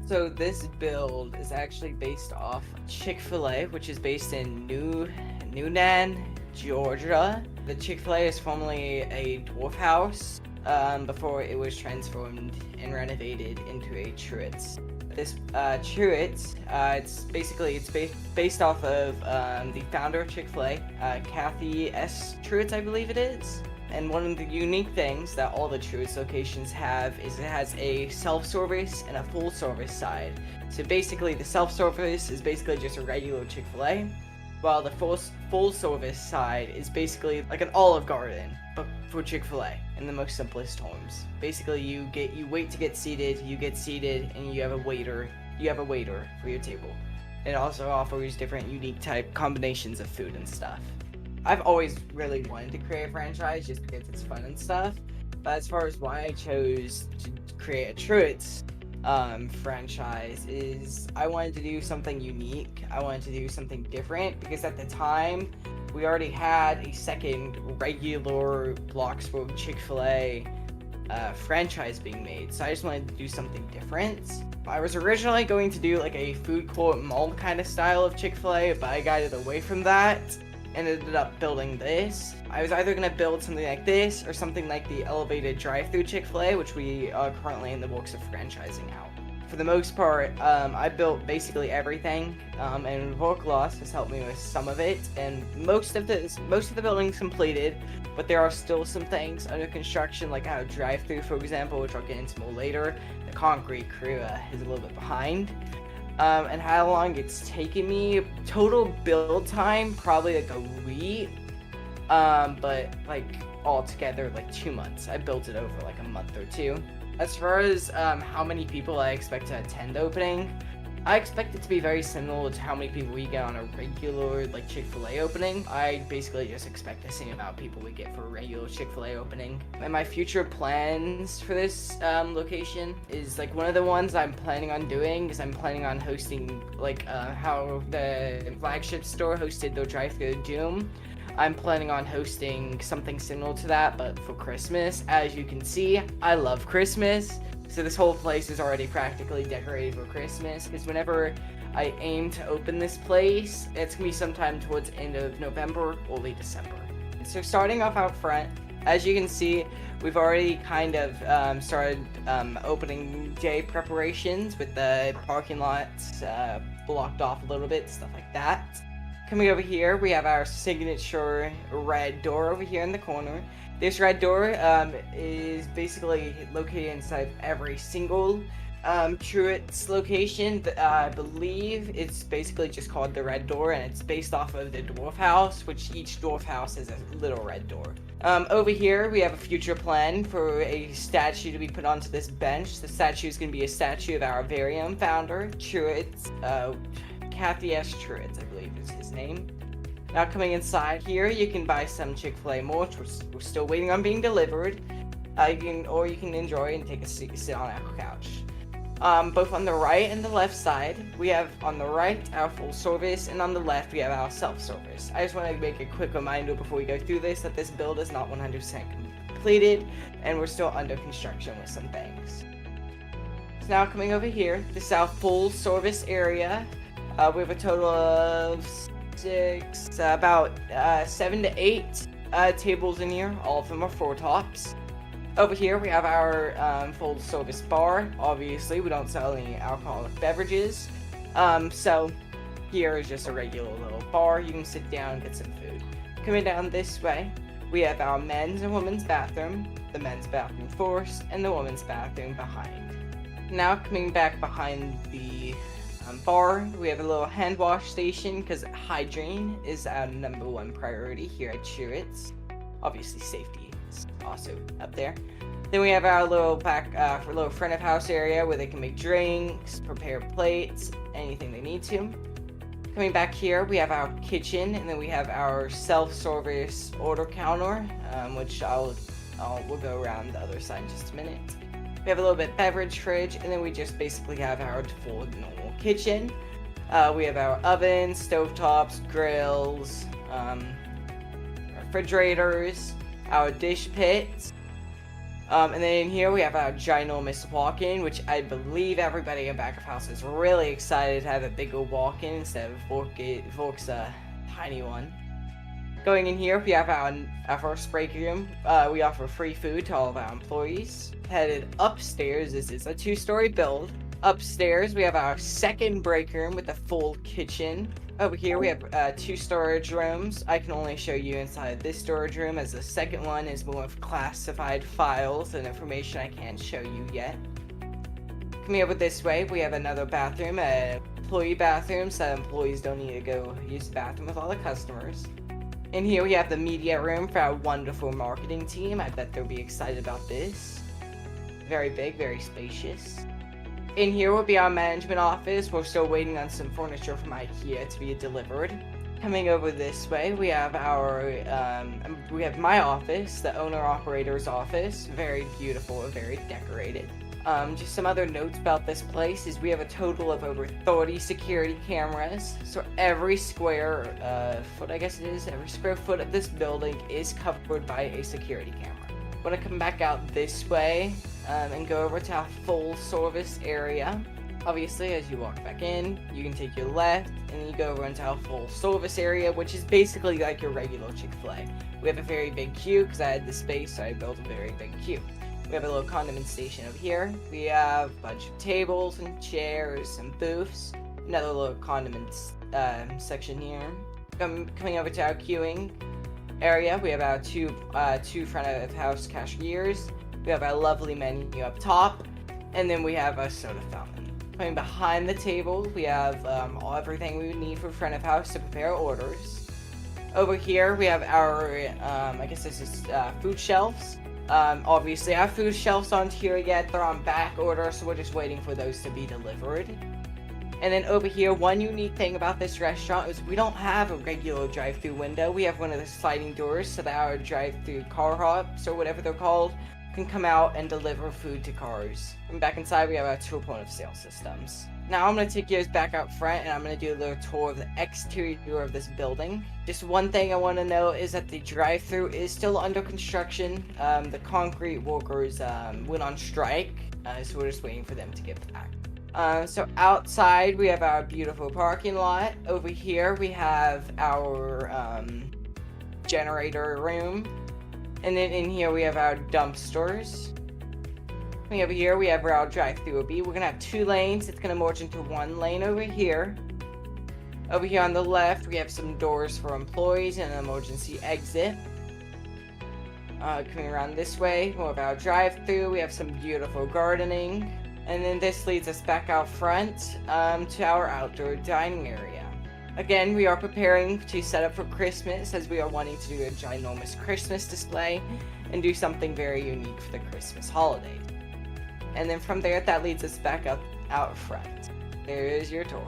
So this build is actually based off Chick-fil-A, which is based in Newnan, Georgia. The Chick-fil-A is formerly a dwarf house before it was transformed and renovated into a Truett. This Truett, it's based off of the founder of Chick-fil-A, Kathy S. Truett, I believe it is. And one of the unique things that all the Truett locations have is it has a self-service and a full-service side. So basically, the self-service is basically just a regular Chick-fil-A, while the full-service side is basically like an Olive Garden, but for Chick-fil-A in the most simplest terms. Basically, you wait to get seated, and you have a waiter for your table. It also offers different unique type combinations of food and stuff. I've always really wanted to create a franchise just because it's fun and stuff. But as far as why I chose to create a Truett franchise is I wanted to do something unique. I wanted to do something different because at the time we already had a second regular Bloxburg Chick-fil-A franchise being made. So I just wanted to do something different. I was originally going to do like a food court mall kind of style of Chick-fil-A, but I guided away from that. Ended up building this. I was either going to build something like this or something like the elevated drive-thru Chick-fil-A, which we are currently in the works of franchising out. For the most part, I built basically everything, and Vorkloss has helped me with some of it, and most of the building's completed, but there are still some things under construction, like our drive-thru, for example, which I'll get into more later. The concrete crew is a little bit behind. And how long it's taken me. Total build time, probably like a week. But like altogether, like 2 months. I built it over like a month or two. As far as how many people I expect to attend opening, I expect it to be very similar to how many people we get on a regular like Chick-fil-A opening. I basically just expect the same amount of people we get for a regular Chick-fil-A opening. And my future plans for this location is like one of the ones I'm planning on doing is I'm planning on hosting like how the flagship store hosted their drive-thru Doom. I'm planning on hosting something similar to that, but for Christmas. As you can see, I love Christmas. So this whole place is already practically decorated for Christmas, because whenever I aim to open this place, it's going to be sometime towards the end of November, early December. So starting off out front, as you can see, we've already kind of started opening day preparations with the parking lots blocked off a little bit, stuff like that. Coming over here, we have our signature red door over here in the corner. This red door is basically located inside every single Truett's location. I believe it's basically just called the red door, and it's based off of the dwarf house, which each dwarf house has a little red door. Over here, we have a future plan for a statue to be put onto this bench. The statue is going to be a statue of our very own founder, Truett, Kathy S. Truett, I believe is his name. Now coming inside here, you can buy some Chick-fil-A merch. We're still waiting on being delivered. You can enjoy and take a sit on our couch. Both on the right and the left side, we have on the right our full service, and on the left we have our self-service. I just want to make a quick reminder before we go through this that this build is not 100% completed, and we're still under construction with some things. So now coming over here, this is our full service area. We have a total of about 7 to 8 tables in here. All of them are 4 tops. Over here we have our full service bar. Obviously, we don't sell any alcoholic beverages. So here is just a regular little bar. You can sit down and get some food. Coming down this way, we have our men's and women's bathroom. The men's bathroom first, and the women's bathroom behind. Now coming back behind the bar, we have a little hand wash station because hygiene is our #1 priority here at Truett's. Obviously, safety is also up there. Then we have our little little front of house area where they can make drinks, prepare plates, anything they need to. Coming back here, we have our kitchen, and then we have our self-service order counter, which we'll go around the other side in just a minute. We have a little bit beverage fridge, and then we just basically have our full normal kitchen. We have our ovens, stovetops, grills, refrigerators, our dish pits, And then in here we have our ginormous walk-in, which I believe everybody in back of house is really excited to have a big old walk-in instead of Volk's tiny one. Going in here, we have our first break room. We offer free food to all of our employees. Headed upstairs, this is a 2-story build. Upstairs, we have our second break room with a full kitchen. Over here, we have 2 storage rooms. I can only show you inside this storage room, as the second one is more of classified files and information I can't show you yet. Coming over this way, we have another bathroom, an employee bathroom, so employees don't need to go use the bathroom with all the customers. In here, we have the media room for our wonderful marketing team. I bet they'll be excited about this. Very big, very spacious. In here will be our management office. We're still waiting on some furniture from IKEA to be delivered. Coming over this way, we have my office, the owner-operator's office. Very beautiful and very decorated. Just some other notes about this place is we have a total of over 30 security cameras. So every square foot, I guess it is, every square foot of this building is covered by a security camera. I'm gonna come back out this way and go over to our full service area. Obviously, as you walk back in, you can take your left and then you go over into our full service area, which is basically like your regular Chick-fil-A. We have a very big queue because I had the space, so I built a very big queue. We have a little condiment station over here. We have a bunch of tables and chairs and booths. Another little condiments section here. Coming over to our queuing area, we have our two front of house cashiers. We have our lovely menu up top, and then we have a soda fountain. Coming behind the table, we have everything we would need for front of house to prepare orders. Over here, we have our, I guess this is food shelves. Obviously, our food shelves aren't here yet. They're on back order, so we're just waiting for those to be delivered. And then over here, one unique thing about this restaurant is we don't have a regular drive-through window. We have one of the sliding doors so that our drive-through car hops, or whatever they're called, can come out and deliver food to cars. And back inside, we have our 2 point of sale systems. Now I'm going to take you guys back out front and I'm going to do a little tour of the exterior of this building. Just one thing I want to note is that the drive-thru is still under construction. The concrete workers went on strike, so we're just waiting for them to get back. So outside we have our beautiful parking lot. Over here we have our generator room. And then in here we have our dumpsters. Over here we have where our drive-thru will be. We're going to have 2 lanes. It's going to merge into 1 lane over here. Over here on the left, we have some doors for employees and an emergency exit. Coming around this way, more of our drive-thru. We have some beautiful gardening. And then this leads us back out front to our outdoor dining area. Again, we are preparing to set up for Christmas, as we are wanting to do a ginormous Christmas display and do something very unique for the Christmas holidays. And then from there, that leads us back up out front. There is your tour.